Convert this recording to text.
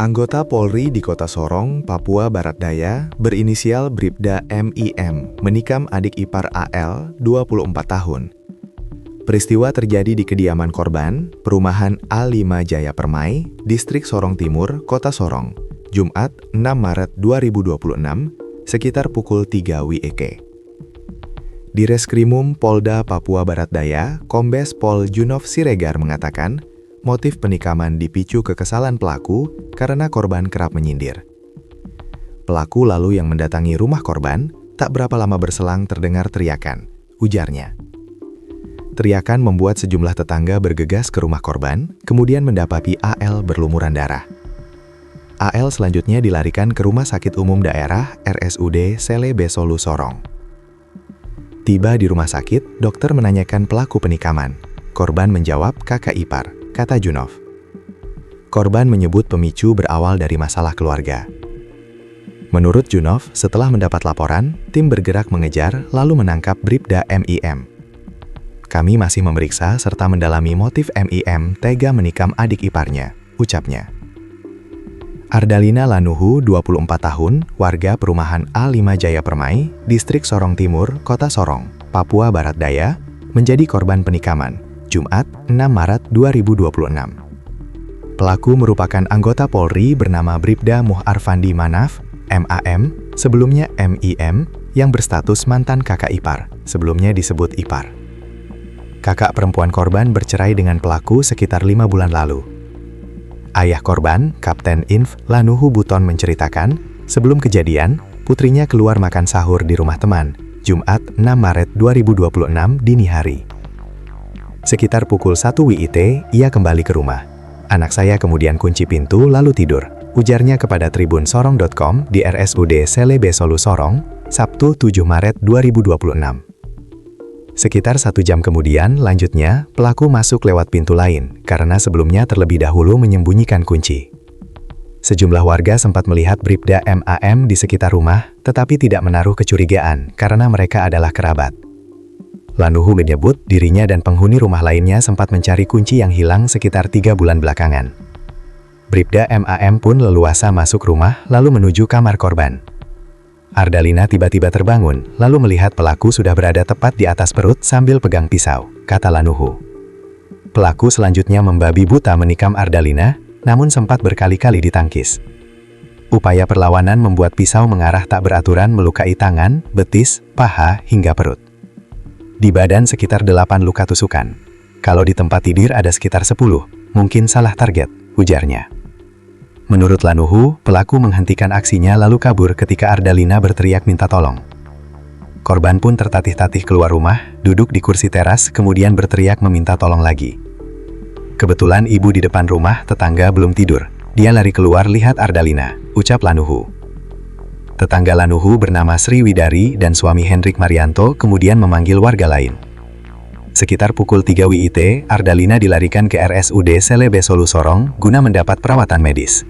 Anggota Polri di Kota Sorong, Papua Barat Daya, berinisial Bribda MIM, menikam adik ipar AL, 24 tahun. Peristiwa terjadi di kediaman korban, perumahan A5 Jaya Permai, Distrik Sorong Timur, Kota Sorong, Jumat 6 Maret 2026, sekitar pukul 3 WIB. Di Reskrimum Polda Papua Barat Daya, Kombes Pol Junov Siregar mengatakan, motif penikaman dipicu kekesalan pelaku karena korban kerap menyindir. Pelaku lalu yang mendatangi rumah korban, tak berapa lama berselang terdengar teriakan, ujarnya. Teriakan membuat sejumlah tetangga bergegas ke rumah korban, kemudian mendapati AL berlumuran darah. AL selanjutnya dilarikan ke Rumah Sakit Umum Daerah RSUD Sele Besolu Sorong. Tiba di rumah sakit, dokter menanyakan pelaku penikaman. Korban menjawab kakak ipar, kata Junov. Korban menyebut pemicu berawal dari masalah keluarga. Menurut Junov, setelah mendapat laporan, tim bergerak mengejar lalu menangkap Bribda MIM. Kami masih memeriksa serta mendalami motif MIM tega menikam adik iparnya, ucapnya. Ardalina Lanuhu, 24 tahun, warga perumahan A5 Jaya Permai, Distrik Sorong Timur, Kota Sorong, Papua Barat Daya, menjadi korban penikaman, Jumat 6 Maret 2026. Pelaku merupakan anggota Polri bernama Bribda Muharfandi Manaf, MAM, sebelumnya MIM, yang berstatus mantan kakak ipar, sebelumnya disebut ipar. Kakak perempuan korban bercerai dengan pelaku sekitar 5 bulan lalu. Ayah korban, Kapten Inf. Lanuhu Buton menceritakan, sebelum kejadian, putrinya keluar makan sahur di rumah teman, Jumat 6 Maret 2026 dini hari. Sekitar pukul 1 WIT, ia kembali ke rumah. Anak saya kemudian kunci pintu lalu tidur, ujarnya kepada tribunsorong.com di RSUD Sele Besolu Sorong, Sabtu 7 Maret 2026. Sekitar 1 jam kemudian, lanjutnya, pelaku masuk lewat pintu lain, karena sebelumnya terlebih dahulu menyembunyikan kunci. Sejumlah warga sempat melihat Bribda MAM di sekitar rumah, tetapi tidak menaruh kecurigaan, karena mereka adalah kerabat. Lanuhu menyebut dirinya dan penghuni rumah lainnya sempat mencari kunci yang hilang sekitar 3 bulan belakangan. Bribda MAM pun leluasa masuk rumah, lalu menuju kamar korban. Ardalina tiba-tiba terbangun, lalu melihat pelaku sudah berada tepat di atas perut sambil pegang pisau, kata Lanuhu. Pelaku selanjutnya membabi buta menikam Ardalina, namun sempat berkali-kali ditangkis. Upaya perlawanan membuat pisau mengarah tak beraturan melukai tangan, betis, paha, hingga perut. Di badan sekitar 8 luka tusukan. Kalau di tempat tidur ada sekitar 10, mungkin salah target, ujarnya. Menurut Lanuhu, pelaku menghentikan aksinya lalu kabur ketika Ardalina berteriak minta tolong. Korban pun tertatih-tatih keluar rumah, duduk di kursi teras, kemudian berteriak meminta tolong lagi. Kebetulan ibu di depan rumah, tetangga belum tidur. Dia lari keluar lihat Ardalina, ucap Lanuhu. Tetangga Lanuhu bernama Sri Widari dan suami Hendrik Marianto kemudian memanggil warga lain. Sekitar pukul 3 WIT, Ardalina dilarikan ke RSUD Sele Besolu Sorong guna mendapat perawatan medis.